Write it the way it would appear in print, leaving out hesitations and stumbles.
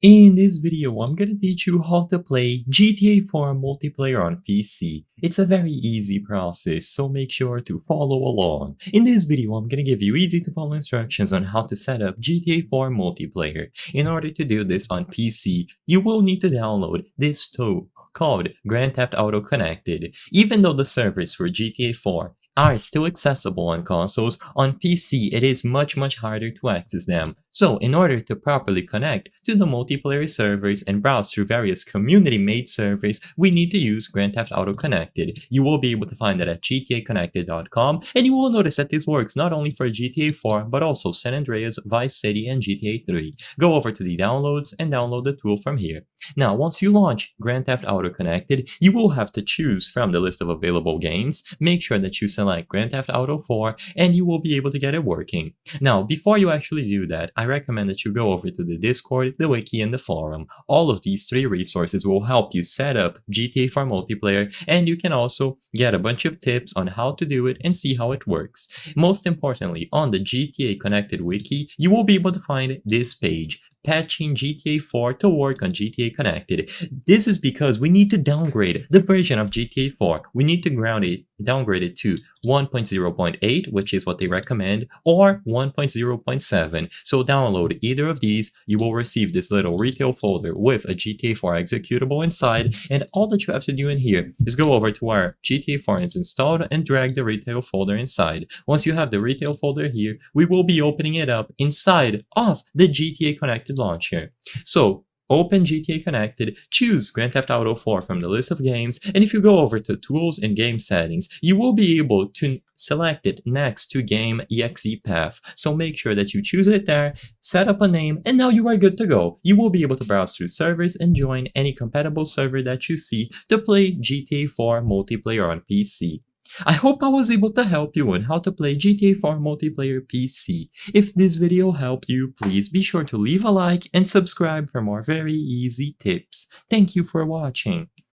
In this video, I'm gonna teach you how to play GTA 4 multiplayer on PC. It's a very easy process, so make sure to follow along. In this video, I'm gonna give you easy to follow instructions on how to set up GTA 4 multiplayer. In order to do this on PC, you will need to download this tool called Grand Theft Auto Connected. Even though the servers for GTA 4 are still accessible on consoles, on PC it is much harder to access them. So in order to properly connect to the multiplayer servers and browse through various community-made servers, we need to use Grand Theft Auto Connected. You will be able to find it at gtaconnected.com, and you will notice that this works not only for GTA 4 but also San Andreas, Vice City, and GTA 3. Go over to the downloads and download the tool from here. Now, once you launch Grand Theft Auto Connected, you will have to choose from the list of available games. Make sure that you select Grand Theft Auto 4 and you will be able to get it working. Now, before you actually do that, I recommend that you go over to the Discord, the wiki, and the forum. All of these three resources will help you set up GTA 4 multiplayer, and you can also get a bunch of tips on how to do it and see how it works. Most importantly, on the GTA Connected wiki, you will be able to find this page, patching GTA 4 to work on GTA Connected. This is because we need to downgrade the version of GTA 4. We need to downgrade it to 1.0.8, which is what they recommend, or 1.0.7. So download either of these. You will receive this little retail folder with a GTA 4 executable inside, and all that you have to do in here is go over to where GTA 4 is installed and drag the retail folder inside. Once you have the retail folder here, we will be opening it up inside of the GTA Connected launcher. So open GTA Connected, choose Grand Theft Auto 4 from the list of games, and if you go over to Tools and Game Settings, you will be able to select it next to Game EXE Path. So make sure that you choose it there, set up a name, and now you are good to go. You will be able to browse through servers and join any compatible server that you see to play GTA 4 multiplayer on PC. I hope I was able to help you on how to play GTA 4 multiplayer PC. If this video helped you, please be sure to leave a like and subscribe for more very easy tips. Thank you for watching.